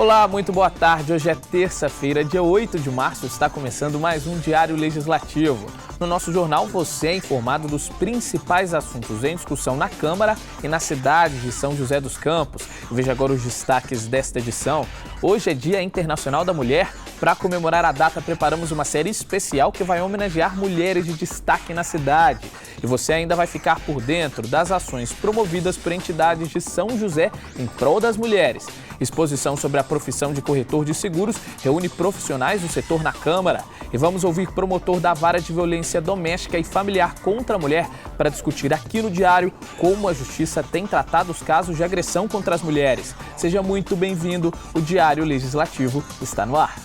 Olá, muito boa tarde. Hoje é terça-feira, dia 8 de março, está começando mais um Diário Legislativo. No nosso jornal, você é informado dos principais assuntos em discussão na Câmara e na cidade de São José dos Campos. Veja agora os destaques desta edição. Hoje é Dia Internacional da Mulher. Para comemorar a data, preparamos uma série especial que vai homenagear mulheres de destaque na cidade. E você ainda vai ficar por dentro das ações promovidas por entidades de São José em prol das mulheres. Exposição sobre a profissão de corretor de seguros reúne profissionais do setor na Câmara. E vamos ouvir promotor da Vara de Violência Doméstica e Familiar contra a Mulher para discutir aqui no Diário como a Justiça tem tratado os casos de agressão contra as mulheres. Seja muito bem-vindo, o Diário Legislativo está no ar.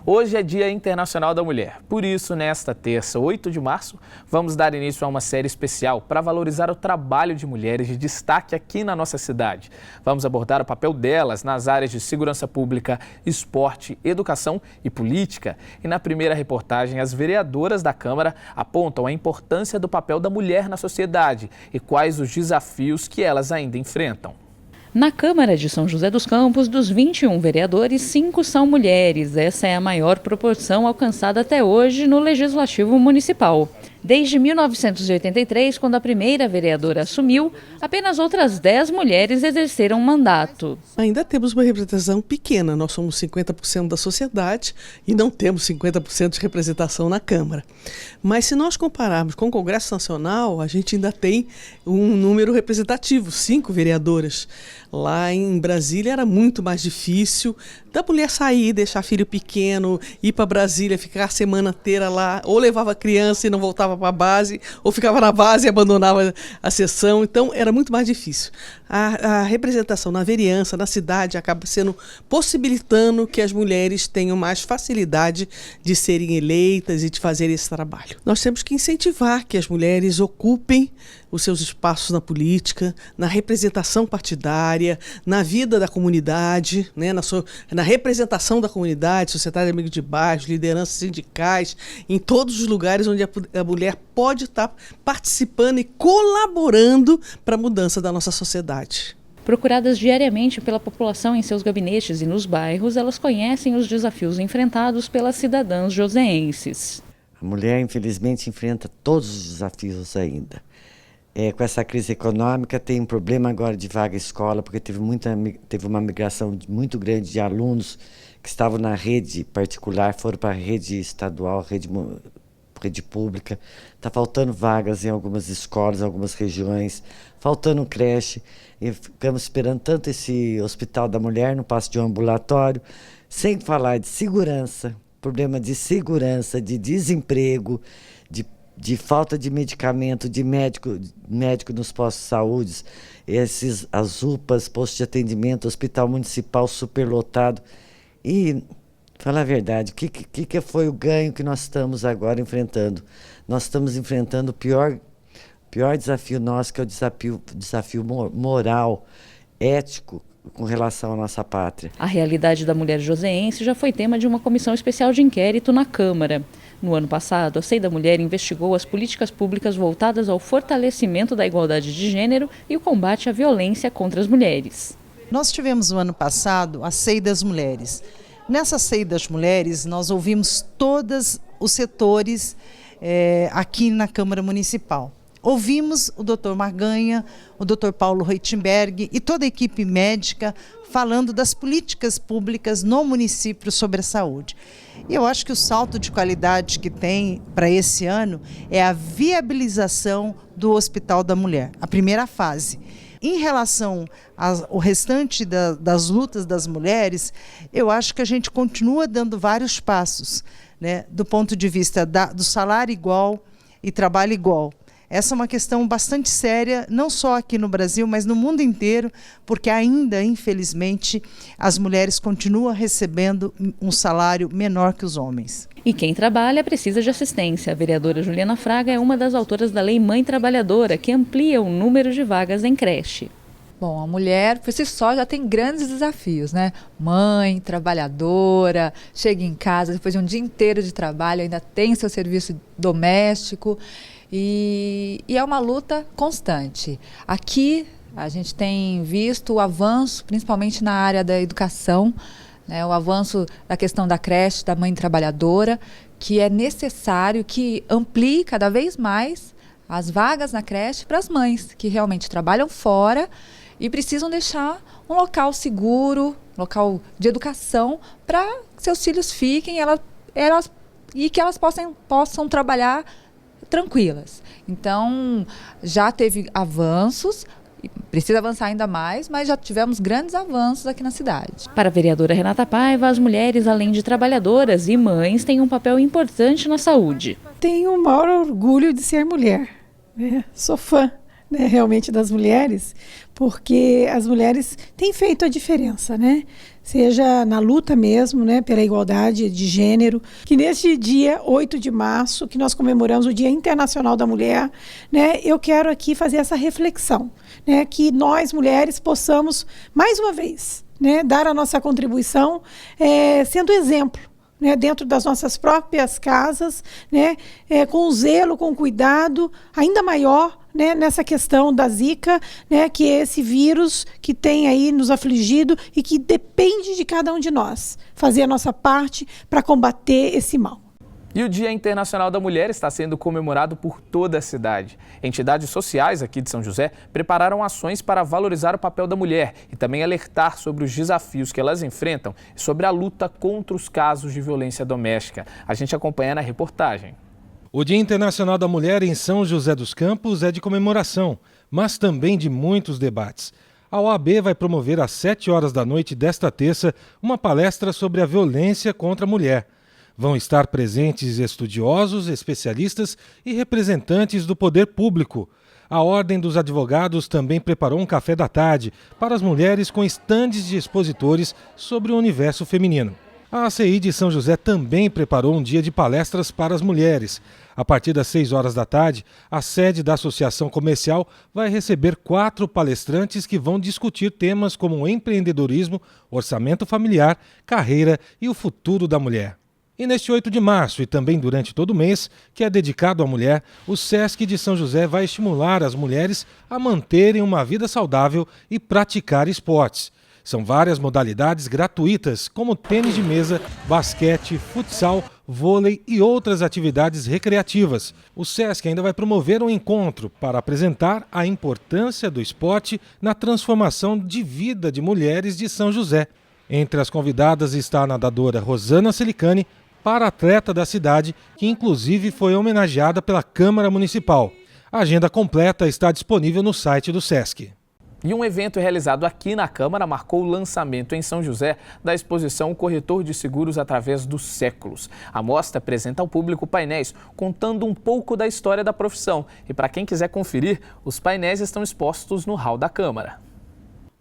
Hoje é Dia Internacional da Mulher. Por isso, nesta terça, 8 de março, vamos dar início a uma série especial para valorizar o trabalho de mulheres de destaque aqui na nossa cidade. Vamos abordar o papel delas nas áreas de segurança pública, esporte, educação e política. E na primeira reportagem, as vereadoras da Câmara apontam a importância do papel da mulher na sociedade e quais os desafios que elas ainda enfrentam. Na Câmara de São José dos Campos, dos 21 vereadores, 5 são mulheres. Essa é a maior proporção alcançada até hoje no Legislativo Municipal. Desde 1983, quando a primeira vereadora assumiu, apenas outras 10 mulheres exerceram mandato. Ainda temos uma representação pequena, nós somos 50% da sociedade e não temos 50% de representação na Câmara. Mas se nós compararmos com o Congresso Nacional, a gente ainda tem um número representativo, 5 vereadoras. Lá em Brasília era muito mais difícil da mulher sair, deixar filho pequeno, ir para Brasília, ficar a semana inteira lá, ou levava a criança e não voltava para a base, ou ficava na base e abandonava a sessão. Então era muito mais difícil. A representação na vereança, na cidade, acaba sendo possibilitando que as mulheres tenham mais facilidade de serem eleitas e de fazer esse trabalho. Nós temos que incentivar que as mulheres ocupem os seus espaços na política, na representação partidária, na vida da comunidade, né, na representação da comunidade, sociedade amiga de bairro, lideranças sindicais, em todos os lugares onde a mulher pode estar participando e colaborando para a mudança da nossa sociedade. Procuradas diariamente pela população em seus gabinetes e nos bairros, elas conhecem os desafios enfrentados pelas cidadãs joseenses. A mulher, infelizmente, enfrenta todos os desafios ainda. Com essa crise econômica, tem um problema agora de vaga escola, porque teve uma migração muito grande de alunos que estavam na rede particular, foram para a rede estadual, rede pública. Está faltando vagas em algumas escolas, em algumas regiões, faltando creche. E ficamos esperando tanto esse Hospital da Mulher no passo de um ambulatório, sem falar de segurança, problema de segurança, de desemprego, de falta de medicamento, de médico nos postos de saúde, as UPAs, postos de atendimento, hospital municipal superlotado. E, falar a verdade, o que foi o ganho que nós estamos agora enfrentando? Nós estamos enfrentando o pior desafio nosso, que é o desafio moral, ético, com relação à nossa pátria. A realidade da mulher joseense já foi tema de uma comissão especial de inquérito na Câmara. No ano passado, a SEI da Mulher investigou as políticas públicas voltadas ao fortalecimento da igualdade de gênero e o combate à violência contra as mulheres. Nós tivemos no ano passado a SEI das Mulheres. Nessa SEI das Mulheres, nós ouvimos todos os setores aqui na Câmara Municipal. Ouvimos o Dr. Marganha, o Dr. Paulo Reitenberg e toda a equipe médica falando das políticas públicas no município sobre a saúde. E eu acho que o salto de qualidade que tem para esse ano é a viabilização do Hospital da Mulher, a primeira fase. Em relação ao restante das lutas das mulheres, eu acho que a gente continua dando vários passos, né, do ponto de vista do salário igual e trabalho igual. Essa é uma questão bastante séria, não só aqui no Brasil, mas no mundo inteiro, porque ainda, infelizmente, as mulheres continuam recebendo um salário menor que os homens. E quem trabalha precisa de assistência. A vereadora Juliana Fraga é uma das autoras da Lei Mãe Trabalhadora, que amplia o número de vagas em creche. Bom, a mulher, por si só, já tem grandes desafios, né? Mãe, trabalhadora, chega em casa depois de um dia inteiro de trabalho, ainda tem seu serviço doméstico e é uma luta constante. Aqui a gente tem visto o avanço, principalmente na área da educação, né? O avanço da questão da creche, da mãe trabalhadora, que é necessário que amplie cada vez mais as vagas na creche para as mães que realmente trabalham fora e precisam deixar um local seguro, local de educação para que seus filhos fiquem e que elas possam trabalhar tranquilas. Então, já teve avanços, precisa avançar ainda mais, mas já tivemos grandes avanços aqui na cidade. Para a vereadora Renata Paiva, as mulheres, além de trabalhadoras e mães, têm um papel importante na saúde. Tenho o maior orgulho de ser mulher, né? Sou fã, né, realmente das mulheres, porque as mulheres têm feito a diferença, né? Seja na luta mesmo, né, pela igualdade de gênero, que neste dia 8 de março, que nós comemoramos o Dia Internacional da Mulher, né, eu quero aqui fazer essa reflexão, né, que nós mulheres possamos, mais uma vez, né, dar a nossa contribuição sendo exemplo, né, dentro das nossas próprias casas, né, com zelo, com cuidado ainda maior, né, nessa questão da Zika, né, que é esse vírus que tem aí nos afligido e que depende de cada um de nós fazer a nossa parte para combater esse mal. E o Dia Internacional da Mulher está sendo comemorado por toda a cidade. Entidades sociais aqui de São José prepararam ações para valorizar o papel da mulher e também alertar sobre os desafios que elas enfrentam e sobre a luta contra os casos de violência doméstica. A gente acompanha na reportagem. O Dia Internacional da Mulher em São José dos Campos é de comemoração, mas também de muitos debates. A OAB vai promover às 7 horas da noite desta terça uma palestra sobre a violência contra a mulher. Vão estar presentes estudiosos, especialistas e representantes do poder público. A Ordem dos Advogados também preparou um café da tarde para as mulheres com estandes de expositores sobre o universo feminino. A ACI de São José também preparou um dia de palestras para as mulheres. A partir das 6 horas da tarde, a sede da Associação Comercial vai receber 4 palestrantes que vão discutir temas como empreendedorismo, orçamento familiar, carreira e o futuro da mulher. E neste 8 de março e também durante todo o mês, que é dedicado à mulher, o SESC de São José vai estimular as mulheres a manterem uma vida saudável e praticar esportes. São várias modalidades gratuitas, como tênis de mesa, basquete, futsal, vôlei e outras atividades recreativas. O SESC ainda vai promover um encontro para apresentar a importância do esporte na transformação de vida de mulheres de São José. Entre as convidadas está a nadadora Rosana Celicani, para-atleta da cidade, que inclusive foi homenageada pela Câmara Municipal. A agenda completa está disponível no site do SESC. E um evento realizado aqui na Câmara marcou o lançamento em São José da exposição Corretor de Seguros através dos séculos. A mostra apresenta ao público painéis contando um pouco da história da profissão. E para quem quiser conferir, os painéis estão expostos no hall da Câmara.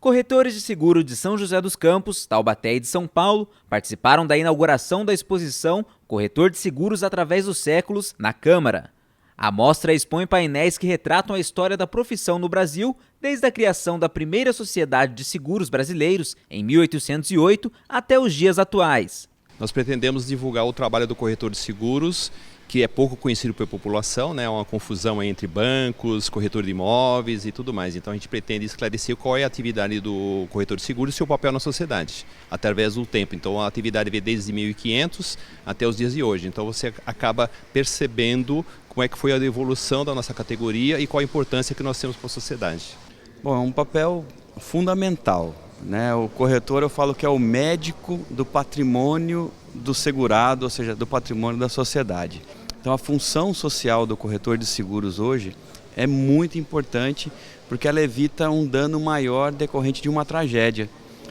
Corretores de seguro de São José dos Campos, Taubaté e de São Paulo participaram da inauguração da exposição Corretor de Seguros através dos séculos na Câmara. A mostra expõe painéis que retratam a história da profissão no Brasil, desde a criação da primeira sociedade de seguros brasileiros, em 1808, até os dias atuais. Nós pretendemos divulgar o trabalho do corretor de seguros, que é pouco conhecido pela população, né? Uma confusão entre bancos, corretor de imóveis e tudo mais. Então a gente pretende esclarecer qual é a atividade do corretor de seguros e seu papel na sociedade, através do tempo. Então a atividade vem desde 1500 até os dias de hoje. Então você acaba percebendo como é que foi a evolução da nossa categoria e qual a importância que nós temos para a sociedade. Bom, é um papel fundamental, né? O corretor, eu falo que é o médico do patrimônio do segurado, ou seja, do patrimônio da sociedade. Então a função social do corretor de seguros hoje é muito importante porque ela evita um dano maior decorrente de uma tragédia.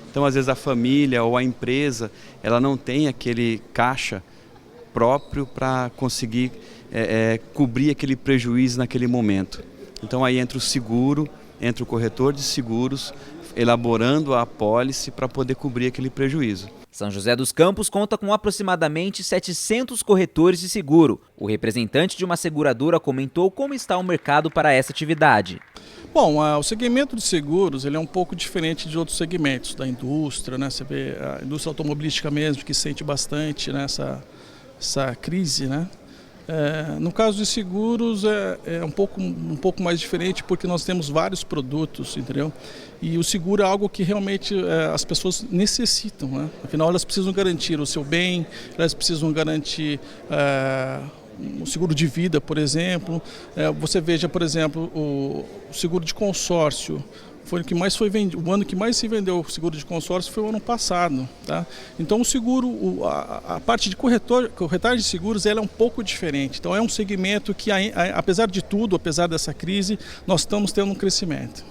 Então às vezes a família ou a empresa, ela não tem aquele caixa próprio para conseguir cobrir aquele prejuízo naquele momento. Então aí entra o seguro, entra o corretor de seguros, elaborando a apólice para poder cobrir aquele prejuízo. São José dos Campos conta com aproximadamente 700 corretores de seguro. O representante de uma seguradora comentou como está o mercado para essa atividade. Bom, o segmento de seguros ele é um pouco diferente de outros segmentos da indústria, né? Você vê a indústria automobilística mesmo que sente bastante, né, essa crise, né? No caso de seguros é um pouco mais diferente porque nós temos vários produtos, entendeu? E o seguro é algo que realmente as pessoas necessitam, né? Afinal, elas precisam garantir o seu bem, elas precisam garantir o seguro de vida, por exemplo. Você veja, por exemplo, o seguro de consórcio. Foi o que mais foi vendido, o ano que mais se vendeu o seguro de consórcio foi o ano passado, tá? Então o seguro, a parte de corretagem de seguros, ela é um pouco diferente. Então é um segmento que, apesar de tudo, apesar dessa crise, nós estamos tendo um crescimento.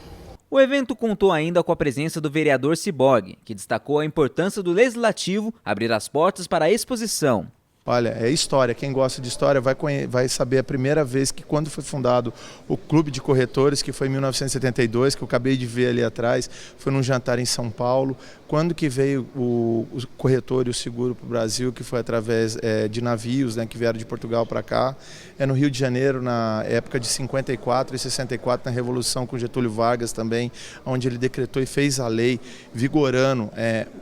O evento contou ainda com a presença do vereador Ciborgue, que destacou a importância do Legislativo abrir as portas para a exposição. Olha, é história. Quem gosta de história vai saber a primeira vez que quando foi fundado o Clube de Corretores, que foi em 1972, que eu acabei de ver ali atrás, foi num jantar em São Paulo. Quando que veio o corretor e o seguro para o Brasil, que foi através de navios, né, que vieram de Portugal para cá. É no Rio de Janeiro, na época de 54 e 64, na Revolução com Getúlio Vargas também, onde ele decretou e fez a lei vigorando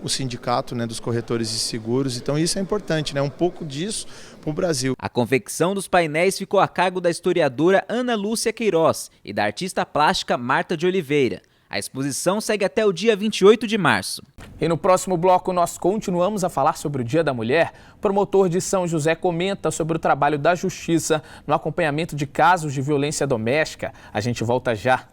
o sindicato, né, dos corretores de seguros. Então isso é importante, né, um pouco disso para o Brasil. A confecção dos painéis ficou a cargo da historiadora Ana Lúcia Queiroz e da artista plástica Marta de Oliveira. A exposição segue até o dia 28 de março. E no próximo bloco nós continuamos a falar sobre o Dia da Mulher. O promotor de São José comenta sobre o trabalho da Justiça no acompanhamento de casos de violência doméstica. A gente volta já.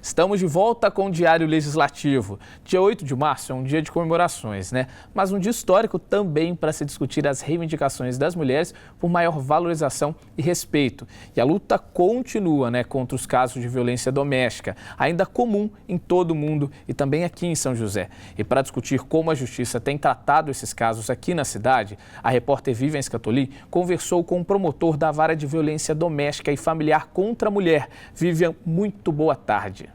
Estamos de volta com o Diário Legislativo. Dia 8 de março é um dia de comemorações, né? Mas um dia histórico também para se discutir as reivindicações das mulheres por maior valorização e respeito. E a luta continua, né, contra os casos de violência doméstica, ainda comum em todo o mundo e também aqui em São José. E para discutir como a Justiça tem tratado esses casos aqui na cidade, a repórter Vivian Scatoli conversou com o promotor da Vara de Violência Doméstica e Familiar contra a Mulher. Vivian, muito boa tarde.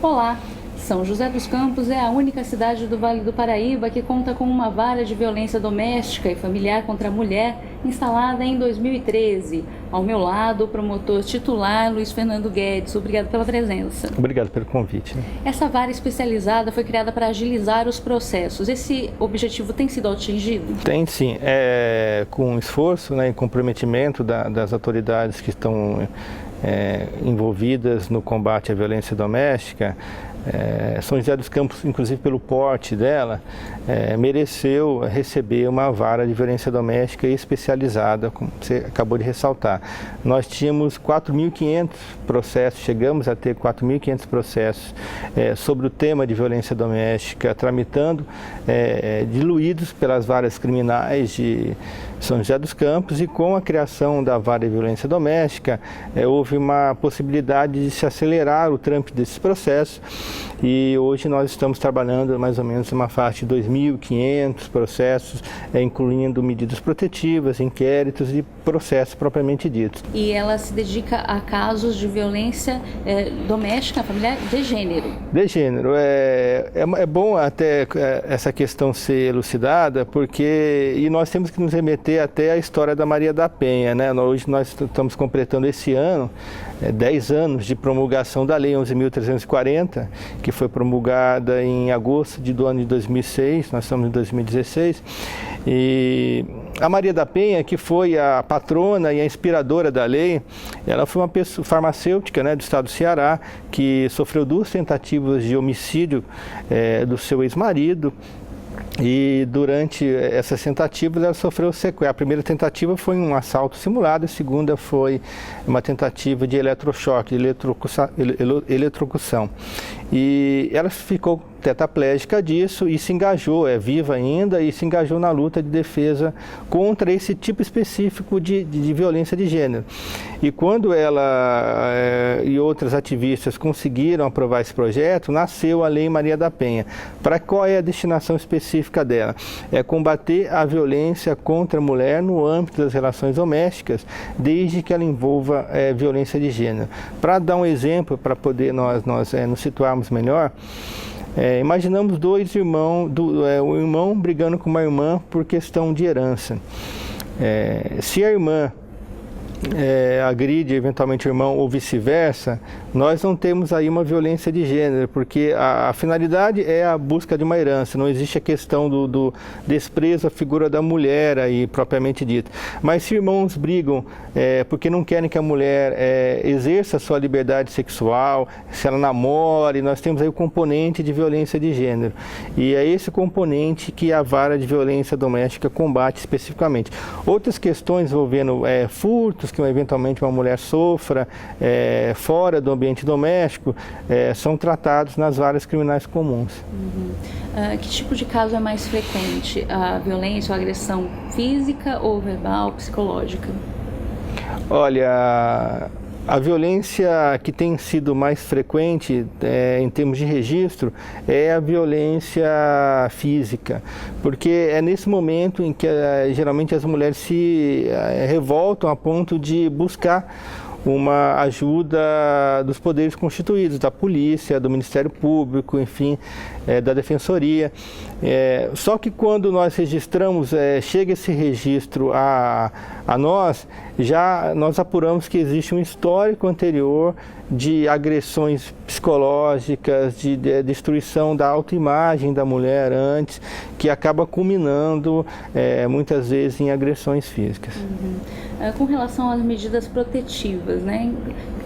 Olá! São José dos Campos é a única cidade do Vale do Paraíba que conta com uma vara de violência doméstica e familiar contra a mulher instalada em 2013. Ao meu lado, o promotor titular Luiz Fernando Guedes. Obrigado pela presença. Obrigado pelo convite. Essa vara especializada foi criada para agilizar os processos. Esse objetivo tem sido atingido? Tem sim. Com esforço, né, e comprometimento das autoridades que estão envolvidas no combate à violência doméstica, São José dos Campos, inclusive pelo porte dela, mereceu receber uma vara de violência doméstica especializada, como você acabou de ressaltar. Nós tínhamos 4.500 processos, chegamos a ter 4.500 processos sobre o tema de violência doméstica, tramitando, diluídos pelas varas criminais de São José dos Campos, e com a criação da vara de violência doméstica, houve uma possibilidade de se acelerar o trâmite desses processos, e hoje nós estamos trabalhando mais ou menos uma faixa de 2.500 processos, incluindo medidas protetivas, inquéritos e processos propriamente ditos. E ela se dedica a casos de violência doméstica, familiar, de gênero. De gênero. É bom até essa questão ser elucidada, porque nós temos que nos remeter até a história da Maria da Penha, né? Hoje nós estamos completando esse ano 10 anos de promulgação da Lei 11.340, que foi promulgada em agosto do ano de 2006, nós estamos em 2016, e a Maria da Penha, que foi a patrona e a inspiradora da lei, ela foi uma pessoa farmacêutica, né, do estado do Ceará, que sofreu 2 tentativas de homicídio do seu ex-marido. E durante essas tentativas ela sofreu sequela. A primeira tentativa foi um assalto simulado, a segunda foi uma tentativa de eletrochoque, de eletrocução. E ela ficou tetraplégica disso e se engajou, é viva ainda, e se engajou na luta de defesa contra esse tipo específico de violência de gênero. E quando ela e outras ativistas conseguiram aprovar esse projeto, nasceu a Lei Maria da Penha. Para qual é a destinação específica dela? É combater a violência contra a mulher no âmbito das relações domésticas, desde que ela envolva violência de gênero. Para dar um exemplo, para poder nós nos situarmos melhor, imaginamos dois irmãos, um irmão brigando com uma irmã por questão de herança. Se a irmã agride eventualmente o irmão ou vice-versa, nós não temos aí uma violência de gênero, porque a finalidade é a busca de uma herança, não existe a questão do desprezo à figura da mulher aí propriamente dita. Mas se irmãos brigam porque não querem que a mulher exerça a sua liberdade sexual, se ela namore, nós temos aí o componente de violência de gênero. E é esse componente que a vara de violência doméstica combate especificamente. Outras questões envolvendo furtos, que eventualmente uma mulher sofra fora do ambiente doméstico, são tratados nas varas criminais comuns. Que tipo de caso é mais frequente? A violência ou a agressão física ou verbal, psicológica? Olha, a violência que tem sido mais frequente em termos de registro é a violência física, porque é nesse momento em que geralmente as mulheres se revoltam a ponto de buscar uma ajuda dos poderes constituídos, da polícia, do Ministério Público, enfim, da Defensoria. Só que quando nós registramos, chega esse registro a nós, já nós apuramos que existe um histórico anterior de agressões psicológicas, de destruição da autoimagem da mulher antes, que acaba culminando muitas vezes em agressões físicas. Com relação às medidas protetivas, né?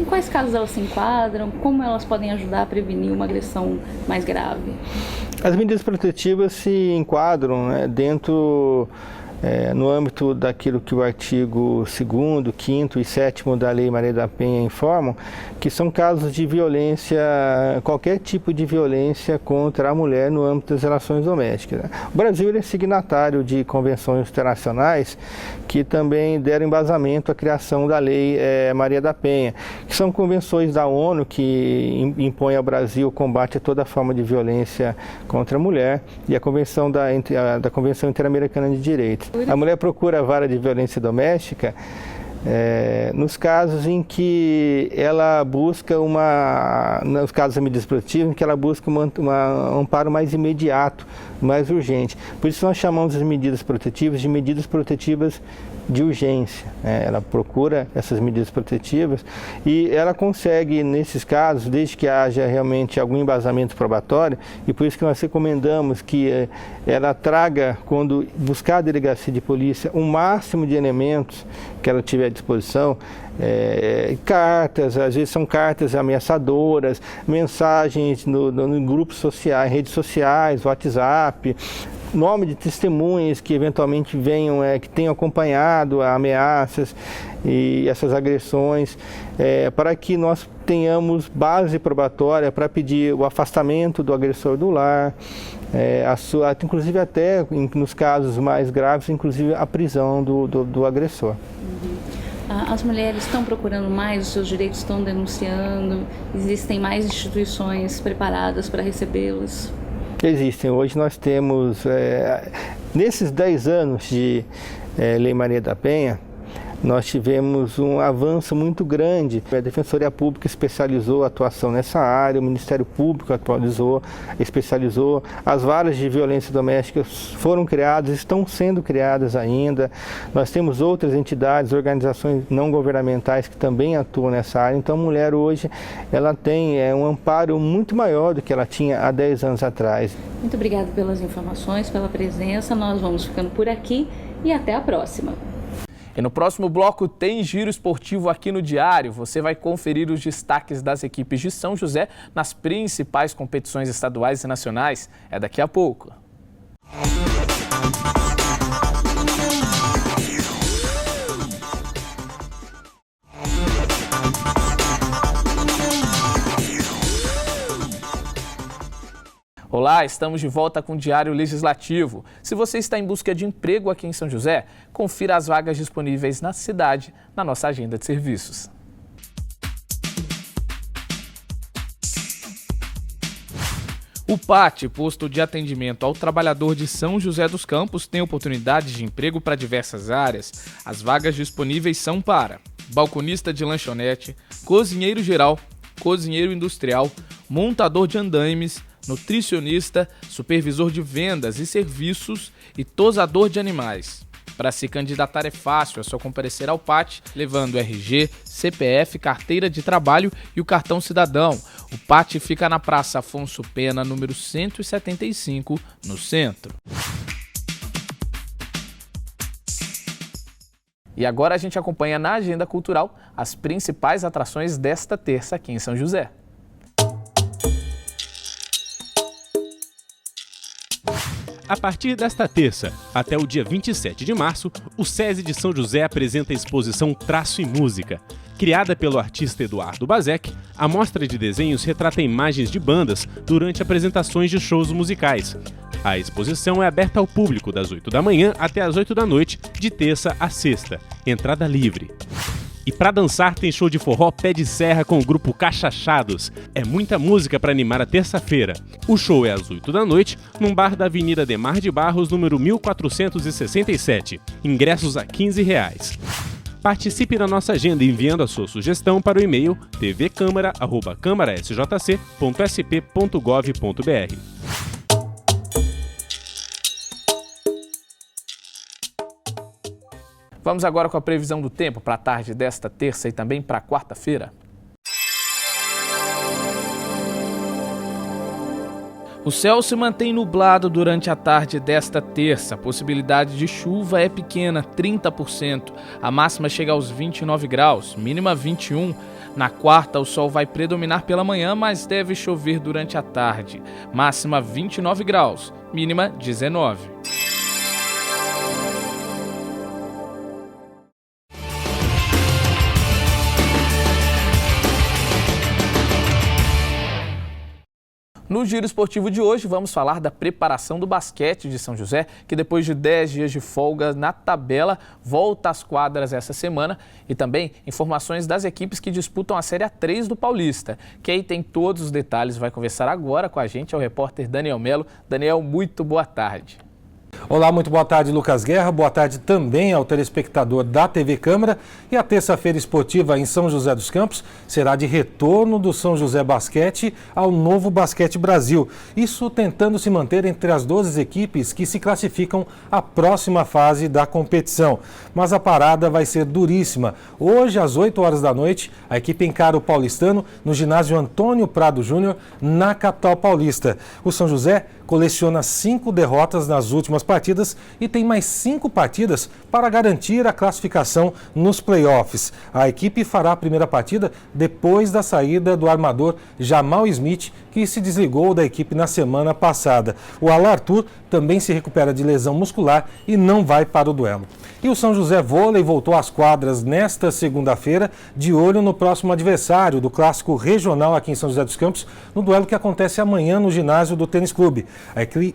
Em quais casos elas se enquadram? Como elas podem ajudar a prevenir uma agressão mais grave? As medidas protetivas se enquadram dentro no âmbito daquilo que o artigo 2º, 5º e 7º da Lei Maria da Penha informam, que são casos de violência, qualquer tipo de violência contra a mulher no âmbito das relações domésticas. O Brasil é signatário de convenções internacionais que também deram embasamento à criação da Lei Maria da Penha, que são convenções da ONU que impõem ao Brasil o combate a toda forma de violência contra a mulher, e a Convenção da Convenção Interamericana de Direitos. A mulher procura a vara de violência doméstica nos casos em que ela busca nos casos de medidas protetivas, em que ela busca um amparo mais imediato, mais urgente. Por isso nós chamamos as medidas protetivas de medidas protetivas de urgência. Ela procura essas medidas protetivas e ela consegue, nesses casos, desde que haja realmente algum embasamento probatório, e por isso que nós recomendamos que ela traga, quando buscar a delegacia de polícia, o máximo de elementos que ela tiver à disposição, cartas, às vezes são cartas ameaçadoras, mensagens no grupos sociais, redes sociais, WhatsApp, nome de testemunhas que eventualmente venham, que tenham acompanhado ameaças e essas agressões, para que nós tenhamos base probatória para pedir o afastamento do agressor do lar, inclusive até nos casos mais graves, inclusive a prisão do agressor. As mulheres estão procurando mais, os seus direitos estão denunciando, existem mais instituições preparadas para recebê-las? Existem. Hoje nós temos, nesses 10 anos de Lei Maria da Penha, nós tivemos um avanço muito grande. A Defensoria Pública especializou a atuação nessa área, o Ministério Público especializou, as varas de violência doméstica foram criadas, estão sendo criadas ainda. Nós temos outras entidades, organizações não governamentais que também atuam nessa área. Então a mulher hoje ela tem um amparo muito maior do que ela tinha há 10 anos atrás. Muito obrigada pelas informações, pela presença. Nós vamos ficando por aqui e até a próxima. E no próximo bloco tem giro esportivo aqui no Diário. Você vai conferir os destaques das equipes de São José nas principais competições estaduais e nacionais. É daqui a pouco. Olá, estamos de volta com o Diário Legislativo. Se você está em busca de emprego aqui em São José, confira as vagas disponíveis na cidade na nossa agenda de serviços. O PAT, Posto de Atendimento ao Trabalhador de São José dos Campos, tem oportunidades de emprego para diversas áreas. As vagas disponíveis são para balconista de lanchonete, cozinheiro geral, cozinheiro industrial, montador de andaimes, nutricionista, supervisor de vendas e serviços e tosador de animais. Para se candidatar é fácil, é só comparecer ao PAT, levando RG, CPF, carteira de trabalho e o cartão cidadão. O PAT fica na Praça Afonso Pena, número 175, no centro. E agora a gente acompanha na agenda cultural as principais atrações desta terça aqui em São José. A partir desta terça, até o dia 27 de março, o SESI de São José apresenta a exposição Traço e Música. Criada pelo artista Eduardo Bazek, a mostra de desenhos retrata imagens de bandas durante apresentações de shows musicais. A exposição é aberta ao público das 8 da manhã até as 8 da noite, de terça a sexta. Entrada livre. E para dançar tem show de forró Pé de Serra com o grupo Cachachados. É muita música para animar a terça-feira. O show é às 8 da noite, num bar da Avenida Demar de Barros, número 1467. Ingressos a R$ 15. Participe da nossa agenda enviando a sua sugestão para o e-mail tvcamara@câmarasjc.sp.gov.br. Vamos agora com a previsão do tempo para a tarde desta terça e também para quarta-feira. O céu se mantém nublado durante a tarde desta terça. A possibilidade de chuva é pequena, 30%. A máxima chega aos 29 graus, mínima 21. Na quarta, o sol vai predominar pela manhã, mas deve chover durante a tarde. Máxima 29 graus, mínima 19. No Giro Esportivo de hoje, vamos falar da preparação do basquete de São José, que depois de 10 dias de folga na tabela, volta às quadras essa semana. E também informações das equipes que disputam a Série A3 do Paulista. Quem tem todos os detalhes vai conversar agora com a gente, é o repórter Daniel Melo. Daniel, muito boa tarde. Olá, muito boa tarde, Lucas Guerra. Boa tarde também ao telespectador da TV Câmara. E a terça-feira esportiva em São José dos Campos será de retorno do São José Basquete ao Novo Basquete Brasil. Isso tentando se manter entre as 12 equipes que se classificam à próxima fase da competição. Mas a parada vai ser duríssima. Hoje, às 8 horas da noite, a equipe encara o paulistano no ginásio Antônio Prado Júnior, na capital paulista. O São José coleciona 5 derrotas nas últimas partidas e tem mais 5 partidas para garantir a classificação nos playoffs. A equipe fará a primeira partida depois da saída do armador Jamal Smith, que se desligou da equipe na semana passada. O Alan Arthur também se recupera de lesão muscular e não vai para o duelo. E o São José Vôlei voltou às quadras nesta segunda-feira, de olho no próximo adversário do clássico regional aqui em São José dos Campos, no duelo que acontece amanhã no ginásio do Tênis Clube.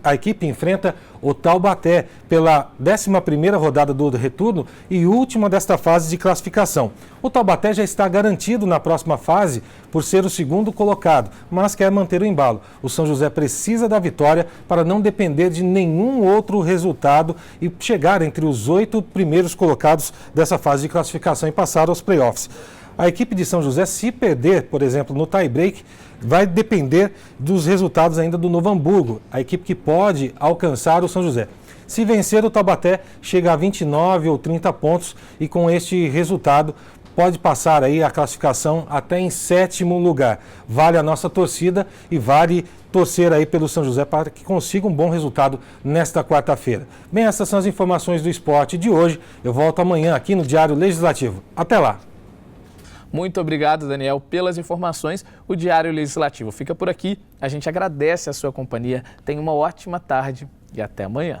A equipe enfrenta o Taubaté pela 11ª rodada do retorno e última desta fase de classificação. O Taubaté já está garantido na próxima fase por ser o segundo colocado, mas quer manter o embalo. O São José precisa da vitória para não depender de nenhum outro resultado e chegar entre os 8 primeiros colocados dessa fase de classificação e passar aos playoffs. A equipe de São José, se perder, por exemplo, no tie-break, vai depender dos resultados ainda do Novo Hamburgo, a equipe que pode alcançar o São José. Se vencer, o Taubaté chega a 29 ou 30 pontos e com este resultado pode passar aí a classificação até em 7º lugar. Vale a nossa torcida e vale torcer aí pelo São José para que consiga um bom resultado nesta quarta-feira. Bem, essas são as informações do esporte de hoje. Eu volto amanhã aqui no Diário Legislativo. Até lá! Muito obrigado, Daniel, pelas informações. O Diário Legislativo fica por aqui. A gente agradece a sua companhia. Tenha uma ótima tarde e até amanhã.